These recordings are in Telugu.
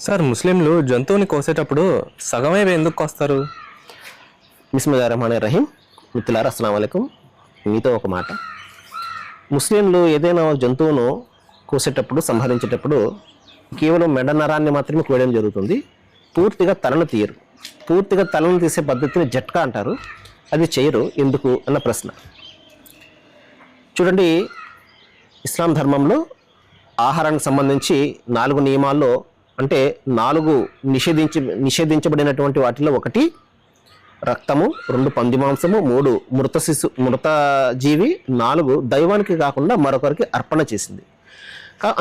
సార్, ముస్లింలు జంతువుని కోసేటప్పుడు సగమే ఎందుకు కోస్తారు? బిస్మిల్లాహిర్రహ్మానిర్రహీం. మిత్రులారా, అస్సలాము అలైకుం. మీతో ఒక మాట. ముస్లింలు ఏదైనా జంతువును కోసేటప్పుడు, సంహరించేటప్పుడు కేవలం మెడ నరాన్ని మాత్రమే కోయడం జరుగుతుంది. పూర్తిగా తలను తీయరు. పూర్తిగా తలను తీసే పద్ధతిని జట్కా అంటారు. అది చేయరు. ఎందుకు అన్న ప్రశ్న. చూడండి, ఇస్లాం ధర్మంలో ఆహారానికి సంబంధించి 4 నియమాల్లో, అంటే 4 నిషేధించబడినటువంటి వాటిలో 1 రక్తము, 2 పంది మాంసము, 3 మృత జీవి, 4 దైవానికి కాకుండా మరొకరికి అర్పణ చేసింది.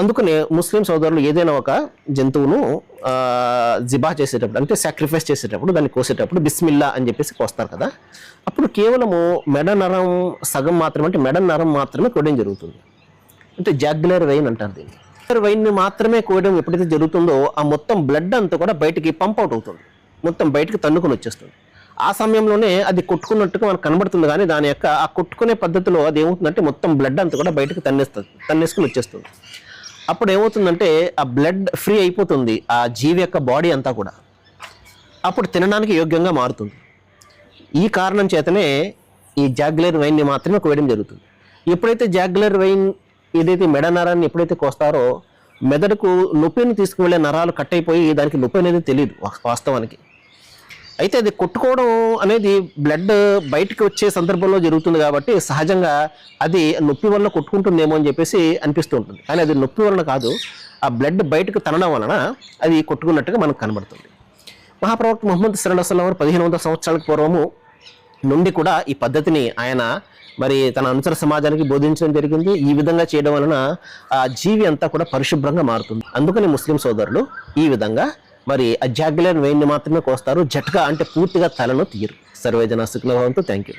అందుకనే ముస్లిం సోదరులు ఏదైనా ఒక జంతువును జిబా చేసేటప్పుడు, అంటే సాక్రిఫైస్ చేసేటప్పుడు, దాన్ని కోసేటప్పుడు బిస్మిల్లా అని చెప్పేసి కోస్తారు కదా. అప్పుడు కేవలము మెడ నరం సగం మాత్రమే, అంటే మెడ నరం మాత్రమే కోయడం జరుగుతుంది. అంటే జాగ్యులర్ వెయిన్ అంటారు దీన్ని. వెయిన్ని మాత్రమే కోయడం ఎప్పుడైతే జరుగుతుందో ఆ మొత్తం బ్లడ్ అంతా కూడా బయటికి పంప్ అవుట్ అవుతుంది, మొత్తం బయటికి తన్నుకొని వచ్చేస్తుంది. ఆ సమయంలోనే అది కొట్టుకున్నట్టుగా మనకు కనబడుతుంది. కానీ దాని యొక్క ఆ కొట్టుకునే పద్ధతిలో అది ఏమవుతుందంటే మొత్తం బ్లడ్ అంతా కూడా బయటకు తన్నేసుకుని వచ్చేస్తుంది. అప్పుడు ఏమవుతుందంటే ఆ బ్లడ్ ఫ్రీ అయిపోతుంది, ఆ జీవి యొక్క బాడీ అంతా కూడా. అప్పుడు తినడానికి యోగ్యంగా మారుతుంది. ఈ కారణం చేతనే ఈ జాగ్యులర్ వెయిన్ని మాత్రమే కోయడం జరుగుతుంది. ఎప్పుడైతే జాగ్యులర్ వెయిన్, ఏదైతే మెడ నరాన్ని ఎప్పుడైతే కోస్తారో, మెదడుకు నొప్పిని తీసుకువెళ్ళే నరాలు కట్ అయిపోయి దానికి నొప్పి అనేది తెలియదు వాస్తవానికి. అయితే అది కొట్టుకోవడం అనేది బ్లడ్ బయటకు వచ్చే సందర్భంలో జరుగుతుంది కాబట్టి సహజంగా అది నొప్పి వల్ల కొట్టుకుంటుందేమో అని చెప్పేసి అనిపిస్తూ ఉంటుంది. కానీ అది నొప్పి వలన కాదు, ఆ బ్లడ్ బయటకు తనడం వలన అది కొట్టుకున్నట్టుగా మనకు కనబడుతుంది. మహాప్రవక్త ముహమ్మద్ సల్లల్లాహు అలైహి వసల్లం 1500 సంవత్సరాలకు పూర్వము నుండి కూడా ఈ పద్ధతిని ఆయన తన అనుచర సమాజానికి బోధించడం జరిగింది. ఈ విధంగా చేయడం వలన ఆ జీవి అంతా కూడా పరిశుభ్రంగా మారుతుంది. అందుకని ముస్లిం సోదరులు ఈ విధంగా ఆ జాగ్యులర్ వెయిన్ని మాత్రమే కోస్తారు. జట్కా అంటే పూర్తిగా తలను తీయరు. సర్వేజన సుఖినో భవంతు. Thank you.